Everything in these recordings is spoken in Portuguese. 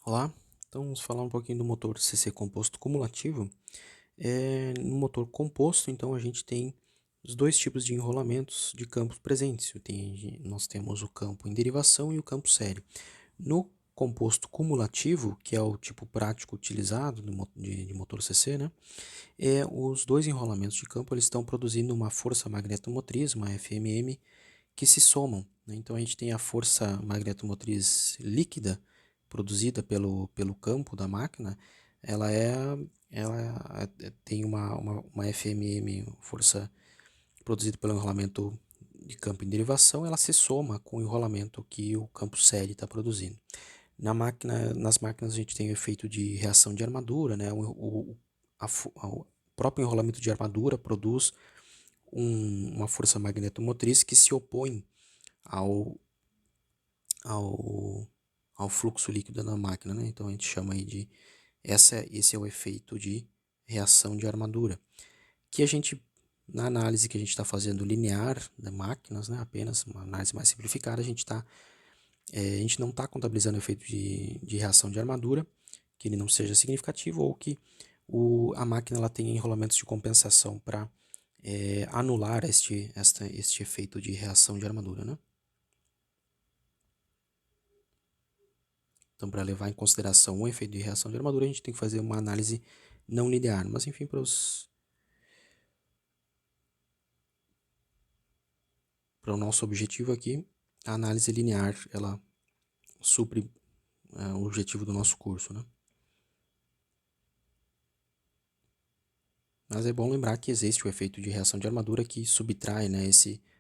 Olá, então vamos falar um pouquinho do motor CC composto cumulativo. No motor composto, então a gente tem os dois tipos de enrolamentos de campos presentes. Nós temos o campo em derivação e o campo série. No composto cumulativo, que é o tipo prático utilizado de motor CC, né? Os dois enrolamentos de campo eles estão produzindo uma força magnetomotriz, uma FMM, que se somam, né? Então a gente tem a força magnetomotriz líquida produzida pelo campo da máquina, ela, é, tem uma FMM, força produzida pelo enrolamento de campo em derivação, ela se soma com o enrolamento que o campo série está produzindo. Nas máquinas a gente tem o efeito de reação de armadura, né? O próprio enrolamento de armadura produz uma força magnetomotriz que se opõe ao, ao, ao fluxo líquido na máquina, né? Então a gente chama aí de esse é o efeito de reação de armadura, que a gente na análise que a gente está fazendo linear de máquinas, né? Apenas uma análise mais simplificada, a gente não está contabilizando o efeito de reação de armadura, que ele não seja significativo ou que a máquina ela tenha enrolamentos de compensação para anular este efeito de reação de armadura, né? Então, para levar em consideração o efeito de reação de armadura, a gente tem que fazer uma análise não linear. Mas, enfim, para o nosso objetivo aqui, a análise linear, ela supre o objetivo do nosso curso, né? Mas é bom lembrar que existe o efeito de reação de armadura que subtrai, né,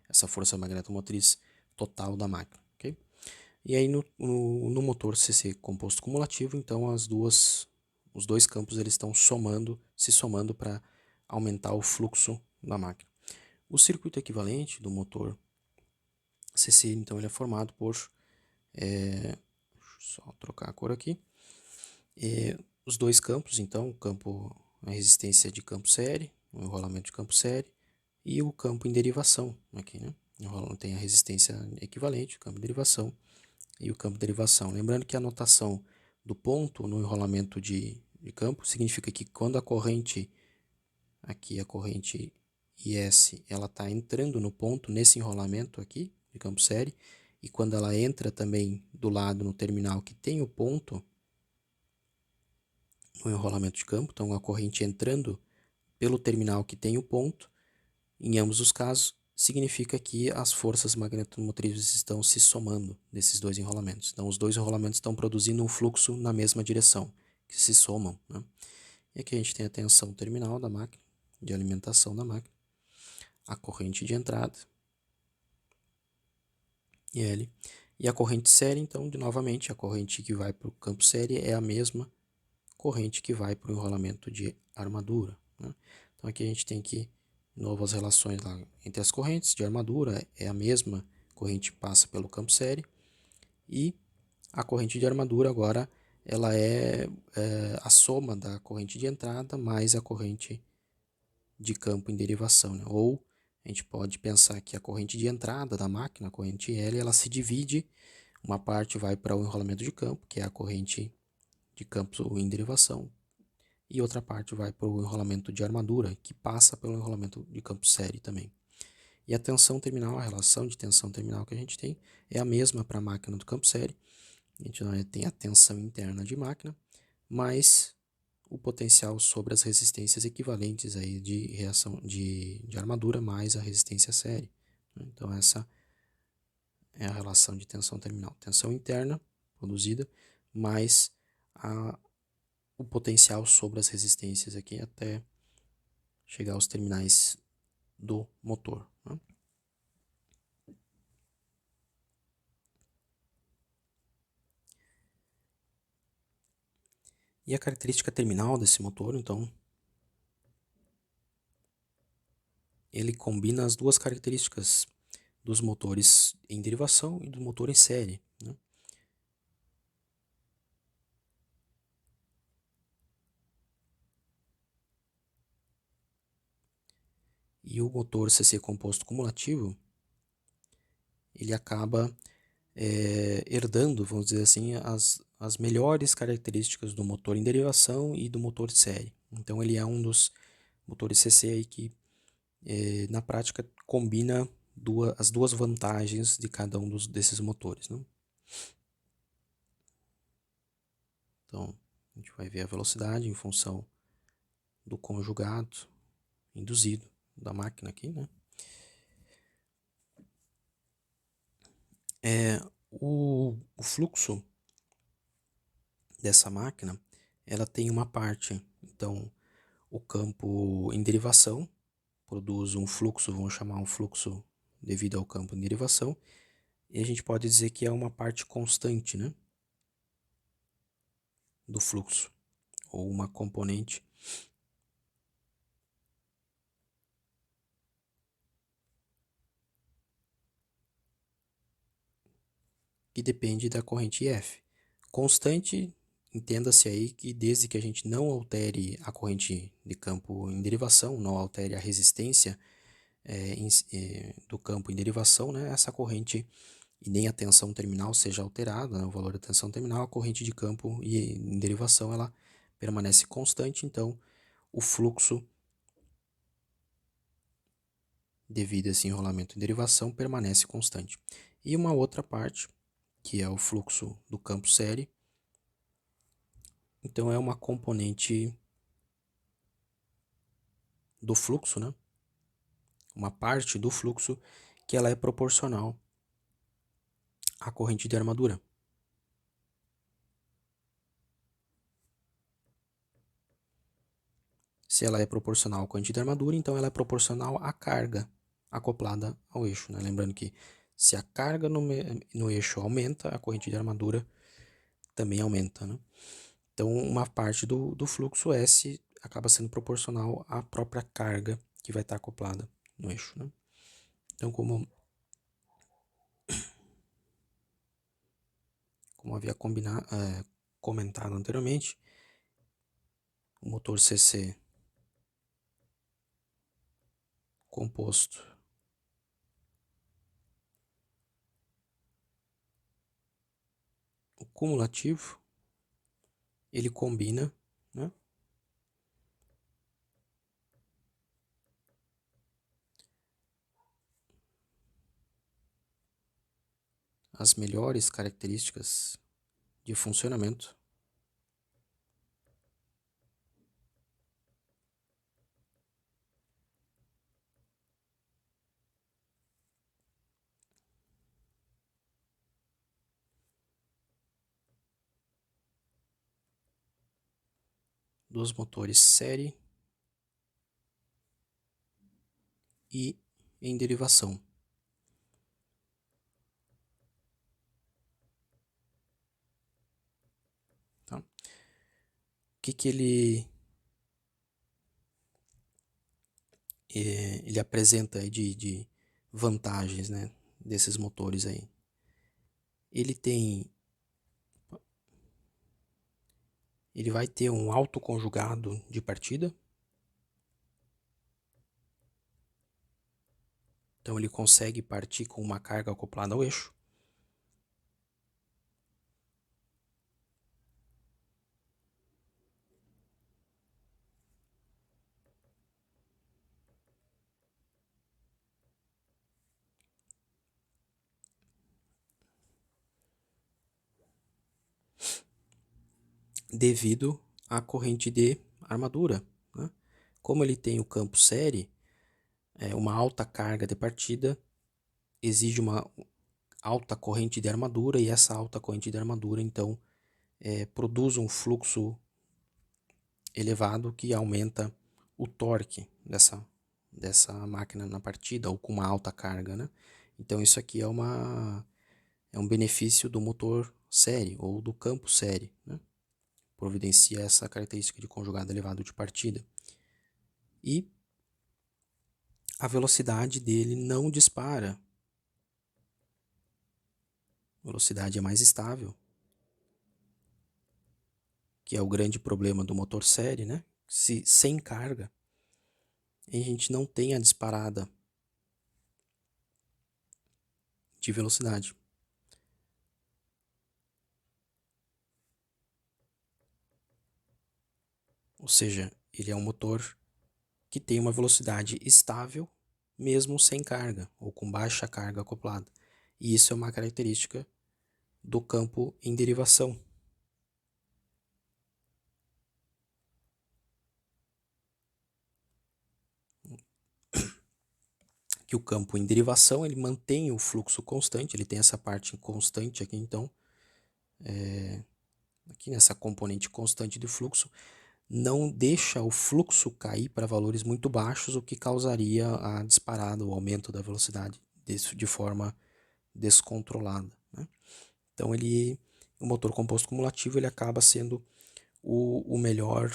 essa força magnetomotriz total da máquina, ok? E aí no motor CC composto cumulativo, então os dois campos eles estão se somando para aumentar o fluxo da máquina. O circuito equivalente do motor CC, então, ele é formado por, deixa eu só trocar a cor aqui, os dois campos, então, a resistência de campo série, o enrolamento de campo série, e o campo em derivação, aqui, né? Tem a resistência equivalente, o campo em derivação e o campo de derivação. Lembrando que a notação do ponto no enrolamento de campo significa que quando a corrente, aqui a corrente IS, ela está entrando no ponto nesse enrolamento aqui de campo série, e quando ela entra também do lado no terminal que tem o ponto no enrolamento de campo, então a corrente entrando pelo terminal que tem o ponto, em ambos os casos, significa que as forças magnetomotrizes estão se somando nesses dois enrolamentos. Então, os dois enrolamentos estão produzindo um fluxo na mesma direção, que se somam, né? E aqui a gente tem a tensão terminal da máquina, de alimentação da máquina, a corrente de entrada, IL, e a corrente série, então, novamente, a corrente que vai para o campo série é a mesma corrente que vai para o enrolamento de armadura, né? Então, aqui a gente tem que novas relações lá entre as correntes de armadura, é a mesma corrente que passa pelo campo série, e a corrente de armadura agora ela é a soma da corrente de entrada mais a corrente de campo em derivação, né? Ou a gente pode pensar que a corrente de entrada da máquina, a corrente L, ela se divide, uma parte vai para o enrolamento de campo, que é a corrente de campo em derivação, e outra parte vai para o enrolamento de armadura, que passa pelo enrolamento de campo série também. E a tensão terminal, a relação de tensão terminal que a gente tem, é a mesma para a máquina do campo série. A gente tem a tensão interna de máquina, mais o potencial sobre as resistências equivalentes aí de reação de armadura, mais a resistência série. Então essa é a relação de tensão terminal. Tensão interna produzida, mais o potencial sobre as resistências aqui até chegar aos terminais do motor, né? E a característica terminal desse motor, então, ele combina as duas características dos motores em derivação e do motor em série, né? E o motor CC composto cumulativo, ele acaba herdando, vamos dizer assim, as melhores características do motor em derivação e do motor série. Então ele é um dos motores CC aí que na prática combina as duas vantagens de cada um desses motores, né? Então a gente vai ver a velocidade em função do conjugado induzido da máquina aqui, né? O fluxo dessa máquina, ela tem uma parte, então o campo em derivação produz um fluxo, vamos chamar um fluxo devido ao campo em derivação, e a gente pode dizer que é uma parte constante, né, do fluxo, ou uma componente que depende da corrente IF. Constante, entenda-se aí que desde que a gente não altere a corrente de campo em derivação, não altere a resistência do campo em derivação, né, essa corrente e nem a tensão terminal seja alterada, né, o valor da tensão terminal, a corrente de campo e em derivação ela permanece constante, então o fluxo devido a esse enrolamento em derivação permanece constante. E uma outra parte, que é o fluxo do campo série, então é uma componente do fluxo, né? Uma parte do fluxo que ela é proporcional à corrente de armadura. Se ela é proporcional à corrente de armadura, então ela é proporcional à carga acoplada ao eixo, né? Lembrando que se a carga no eixo aumenta, a corrente de armadura também aumenta, né? Então, uma parte do fluxo S acaba sendo proporcional à própria carga que vai estar acoplada no eixo, né? Então, como havia comentado anteriormente, o motor CC composto o cumulativo, ele combina, né, as melhores características de funcionamento dos motores série e em derivação. Tá? O que ele apresenta aí de vantagens, né, desses motores aí? Ele vai ter um alto conjugado de partida. Então ele consegue partir com uma carga acoplada ao eixo. Devido à corrente de armadura, né? Como ele tem o campo série, uma alta carga de partida exige uma alta corrente de armadura, e essa alta corrente de armadura então produz um fluxo elevado que aumenta o torque dessa máquina na partida, ou com uma alta carga, né? Então isso aqui é um benefício do motor série ou do campo série, né? Providencia essa característica de conjugado elevado de partida. E a velocidade dele não dispara. A velocidade é mais estável, que é o grande problema do motor série, né? Se sem carga, a gente não tem a disparada de velocidade. ou seja, ele é um motor que tem uma velocidade estável, mesmo sem carga, ou com baixa carga acoplada. E isso é uma característica do campo em derivação. Que o campo em derivação ele mantém o fluxo constante, ele tem essa parte constante aqui, então, aqui nessa componente constante do fluxo, não deixa o fluxo cair para valores muito baixos, o que causaria a disparada, o aumento da velocidade de forma descontrolada, né? Então, o motor composto cumulativo ele acaba sendo o melhor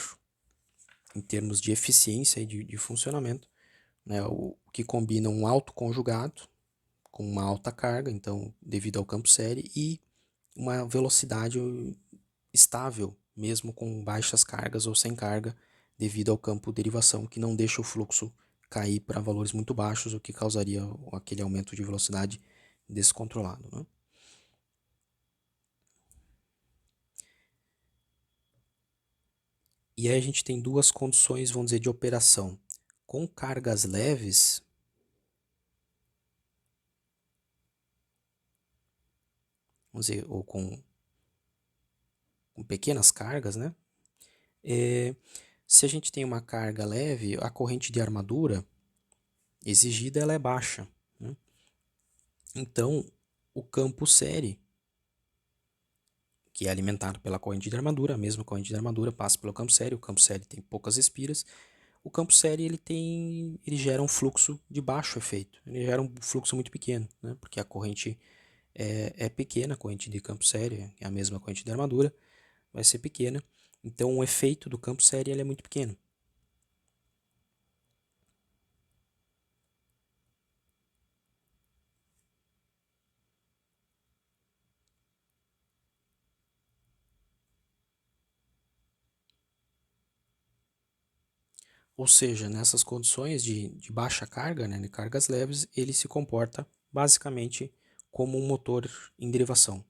em termos de eficiência e de funcionamento, né? O que combina um alto conjugado com uma alta carga, então devido ao campo série, e uma velocidade estável, mesmo com baixas cargas ou sem carga, devido ao campo derivação, que não deixa o fluxo cair para valores muito baixos, o que causaria aquele aumento de velocidade descontrolado, né? E aí a gente tem duas condições, vamos dizer, de operação. Com cargas leves, vamos dizer, ou com pequenas cargas, né? Se a gente tem uma carga leve, a corrente de armadura exigida ela é baixa, né? Então, o campo série, que é alimentado pela corrente de armadura, a mesma corrente de armadura passa pelo campo série, o campo série tem poucas espiras, o campo série ele gera um fluxo de baixo efeito, ele gera um fluxo muito pequeno, né? Porque a corrente é pequena, a corrente de campo série é a mesma corrente de armadura, vai ser pequena, então o efeito do campo série ele é muito pequeno. Ou seja, nessas condições de baixa carga, né, de cargas leves, ele se comporta basicamente como um motor em derivação.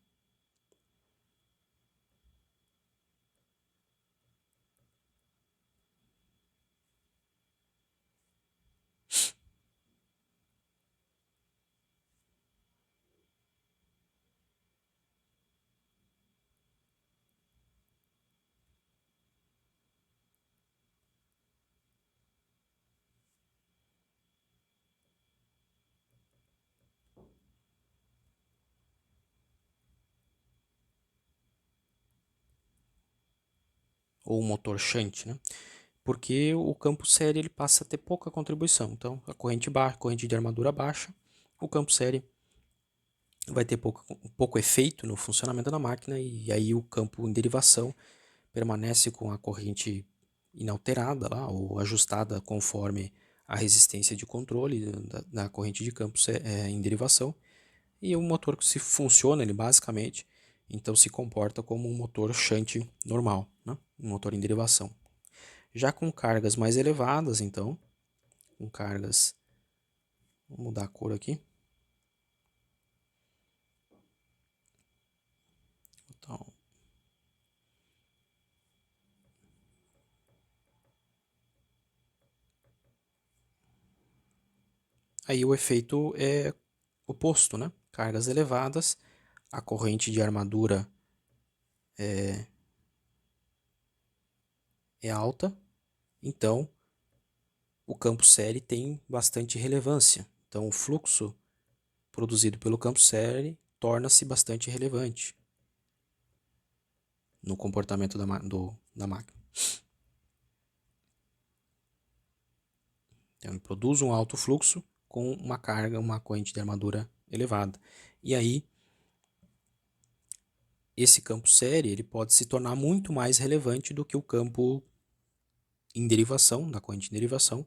Ou um motor shunt, né? Porque o campo série ele passa a ter pouca contribuição. Então, a corrente baixa, corrente de armadura baixa, o campo série vai ter pouco efeito no funcionamento da máquina e aí o campo em derivação permanece com a corrente inalterada lá, ou ajustada conforme a resistência de controle da corrente de campo em derivação. E o motor que se funciona, ele basicamente, então se comporta como um motor shunt normal, né? Um motor em derivação. Já com cargas mais elevadas, então, com cargas, vou mudar a cor aqui. Então, aí o efeito é oposto, né? Cargas elevadas, a corrente de armadura é alta, então o campo série tem bastante relevância. Então, o fluxo produzido pelo campo série torna-se bastante relevante no comportamento da máquina. Então, ele produz um alto fluxo com uma carga, uma corrente de armadura elevada. E aí, esse campo série ele pode se tornar muito mais relevante do que o campo em derivação, da corrente em derivação,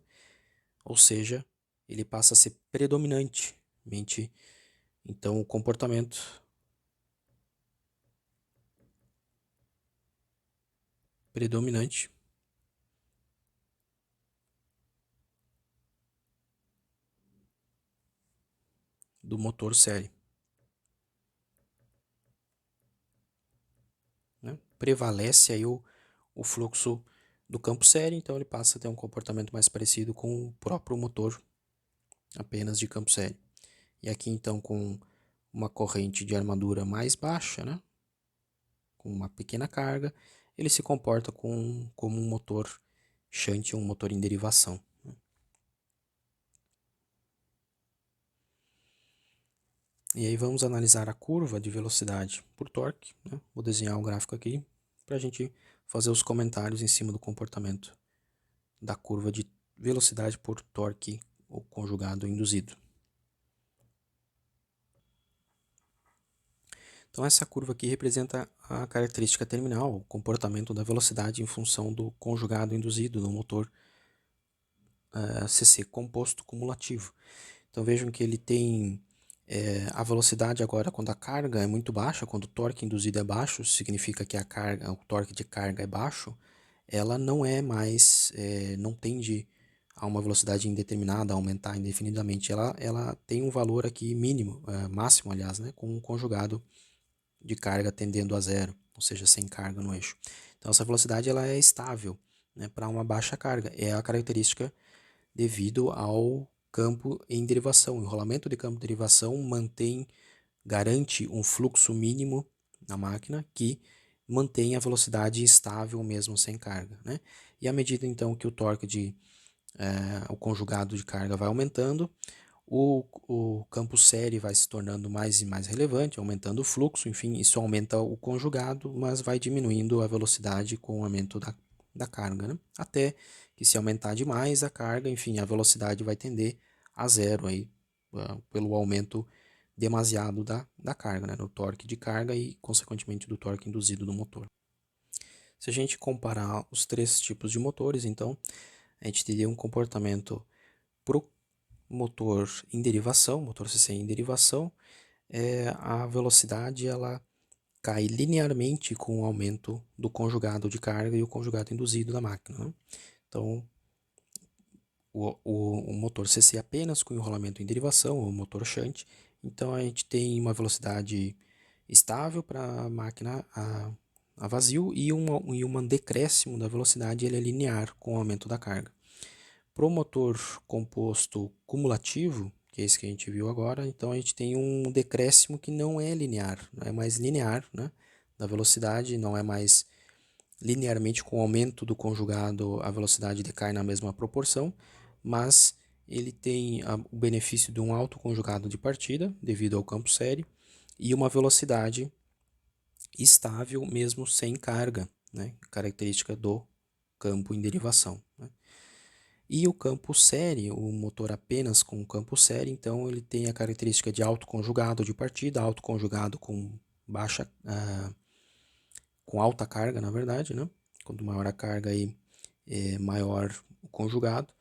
ou seja, ele passa a ser predominantemente. Então, o comportamento predominante do motor série, né? Prevalece aí o fluxo do campo série, então ele passa a ter um comportamento mais parecido com o próprio motor apenas de campo série. E aqui então com uma corrente de armadura mais baixa, né, com uma pequena carga, ele se comporta como um motor shunt, um motor em derivação. E aí vamos analisar a curva de velocidade por torque, né? Vou desenhar um gráfico aqui para a gente fazer os comentários em cima do comportamento da curva de velocidade por torque ou conjugado induzido. Então essa curva aqui representa a característica terminal, o comportamento da velocidade em função do conjugado induzido no motor CC, composto cumulativo. Então vejam que ele tem a velocidade agora quando a carga é muito baixa, quando o torque induzido é baixo, significa que o torque de carga é baixo, ela não é mais, não tende a uma velocidade indeterminada, a aumentar indefinidamente. Ela tem um valor aqui mínimo, máximo aliás, né, com um conjugado de carga tendendo a zero, ou seja, sem carga no eixo. Então essa velocidade ela é estável, né, para uma baixa carga. É a característica devido ao campo em derivação. O enrolamento de campo de derivação garante um fluxo mínimo na máquina que mantém a velocidade estável mesmo sem carga, né? E à medida então que o torque o conjugado de carga vai aumentando, o campo série vai se tornando mais e mais relevante, aumentando o fluxo, enfim, isso aumenta o conjugado, mas vai diminuindo a velocidade com o aumento da carga, né? Até que se aumentar demais a carga, enfim, a velocidade vai tender a zero aí, pelo aumento demasiado da carga, né? Do torque de carga e, consequentemente, do torque induzido no motor. Se a gente comparar os três tipos de motores, então, a gente teria um comportamento para o motor em derivação, motor CC em derivação, a velocidade ela cai linearmente com o aumento do conjugado de carga e o conjugado induzido da máquina, né? Então, o motor CC apenas com enrolamento em derivação, o motor shunt, então a gente tem uma velocidade estável para a máquina a vazio e um decréscimo da velocidade ele é linear com o aumento da carga. Para o motor composto cumulativo, que é esse que a gente viu agora, então a gente tem um decréscimo que não é linear, não é mais linear, né, da velocidade, não é mais linearmente com o aumento do conjugado, a velocidade decai na mesma proporção, mas ele tem o benefício de um alto conjugado de partida, devido ao campo série, e uma velocidade estável mesmo sem carga, né, característica do campo em derivação, né. E o campo série, o motor apenas com o campo série, então ele tem a característica de alto conjugado de partida, alto conjugado com com alta carga, na verdade, né? Quanto maior a carga aí, maior o conjugado,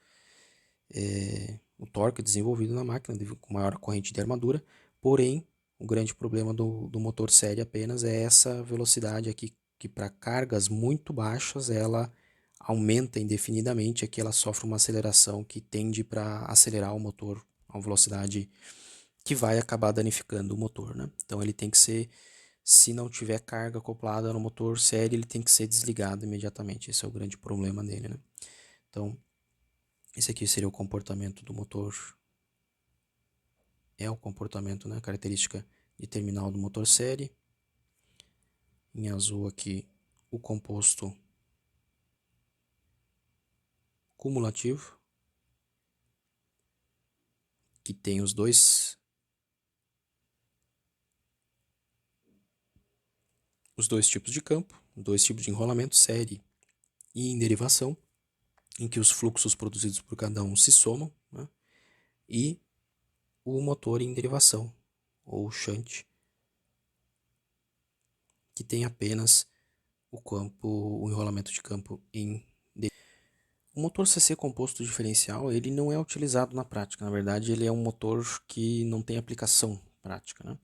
o torque desenvolvido na máquina, com maior corrente de armadura. Porém, o grande problema do motor série apenas é essa velocidade aqui, que para cargas muito baixas ela aumenta indefinidamente, aqui ela sofre uma aceleração que tende para acelerar o motor a uma velocidade que vai acabar danificando o motor, né? Então ele tem que ser, se não tiver carga acoplada no motor série, ele tem que ser desligado imediatamente. Esse é o grande problema dele, né? Então, esse aqui seria o comportamento do motor, o comportamento, né, característica de terminal do motor série. Em azul aqui, o composto cumulativo, que tem os dois tipos de campo, dois tipos de enrolamento, série e em derivação, em que os fluxos produzidos por cada um se somam, né? E o motor em derivação, ou shunt, que tem apenas o enrolamento de campo em derivação. O motor CC composto diferencial, ele não é utilizado na prática, na verdade ele é um motor que não tem aplicação prática, né?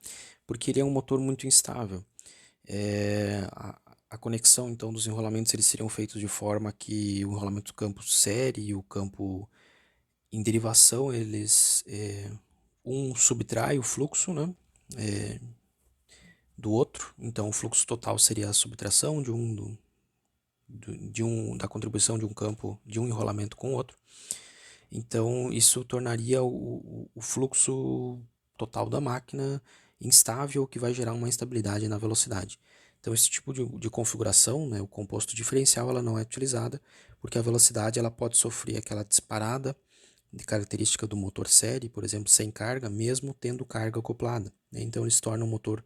Porque ele é um motor muito instável. A conexão então dos enrolamentos eles seriam feitos de forma que o enrolamento do campo série e o campo em derivação um subtrai o fluxo, né, do outro, então o fluxo total seria a subtração de um da contribuição de um campo, de um enrolamento com o outro. Então, isso tornaria o fluxo total da máquina instável, que vai gerar uma instabilidade na velocidade. Então, esse tipo de configuração, né, o composto diferencial, ela não é utilizada, porque a velocidade ela pode sofrer aquela disparada de característica do motor série, por exemplo, sem carga, mesmo tendo carga acoplada, né? Então, isso torna o motor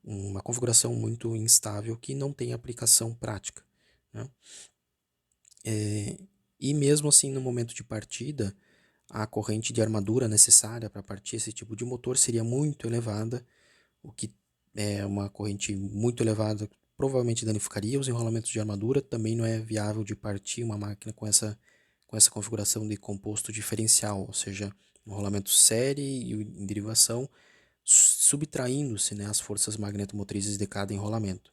uma configuração muito instável que não tem aplicação prática, né? E mesmo assim, no momento de partida, a corrente de armadura necessária para partir esse tipo de motor seria muito elevada, o que é uma corrente muito elevada, provavelmente danificaria os enrolamentos de armadura. Também não é viável de partir uma máquina com essa configuração de composto diferencial, ou seja, enrolamento série e em derivação, subtraindo-se, né, as forças magnetomotrizes de cada enrolamento.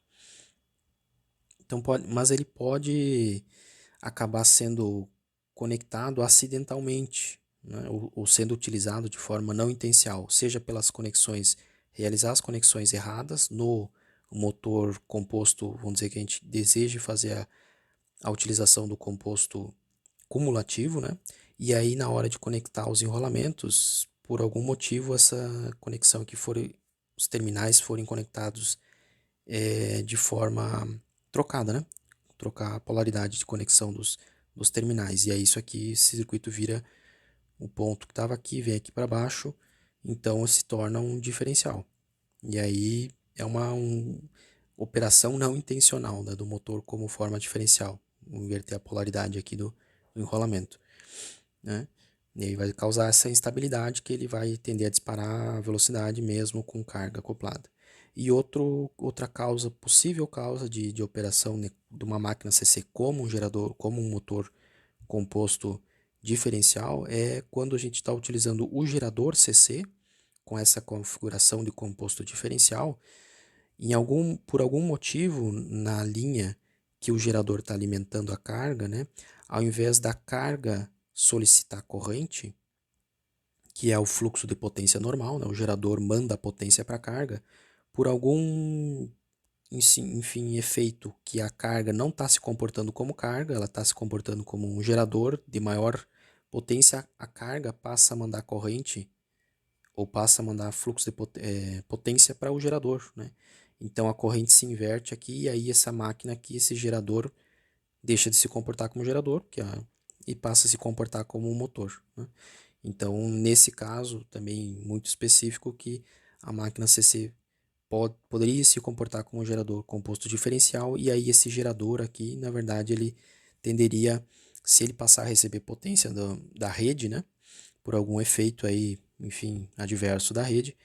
Então mas ele pode acabar sendo conectado acidentalmente, né, ou sendo utilizado de forma não intencional, seja pelas conexões, realizar as conexões erradas no motor composto, vamos dizer que a gente deseja fazer a utilização do composto cumulativo, né? E aí na hora de conectar os enrolamentos, por algum motivo essa conexão que os terminais forem conectados de forma trocada, né? Trocar a polaridade de conexão dos terminais. E aí isso aqui, esse circuito vira o ponto que estava aqui, vem aqui para baixo, então se torna um diferencial. E aí é uma operação não intencional, né, do motor como forma diferencial, inverter a polaridade aqui do enrolamento, né? E aí vai causar essa instabilidade que ele vai tender a disparar a velocidade mesmo com carga acoplada. E outra causa, possível causa de operação de uma máquina CC como um gerador, como um motor composto diferencial, é quando a gente está utilizando o gerador CC com essa configuração de composto diferencial, por algum motivo na linha que o gerador está alimentando a carga, né, ao invés da carga solicitar corrente, que é o fluxo de potência normal, né, o gerador manda a potência para a carga, por algum enfim, efeito que a carga não está se comportando como carga, ela está se comportando como um gerador de maior potência, a carga passa a mandar corrente ou passa a mandar fluxo de potência para o gerador, né? Então a corrente se inverte aqui e aí essa máquina aqui, esse gerador, deixa de se comportar como gerador e passa a se comportar como um motor, né? Então, nesse caso, também muito específico, que a máquina CC poderia se comportar como um gerador composto diferencial, e aí esse gerador aqui, na verdade, ele tenderia, se ele passar a receber potência da rede, né, por algum efeito aí, enfim, adverso da rede,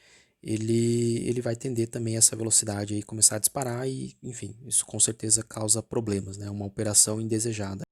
ele vai tender também essa velocidade aí começar a disparar e, enfim, isso com certeza causa problemas, né, uma operação indesejada.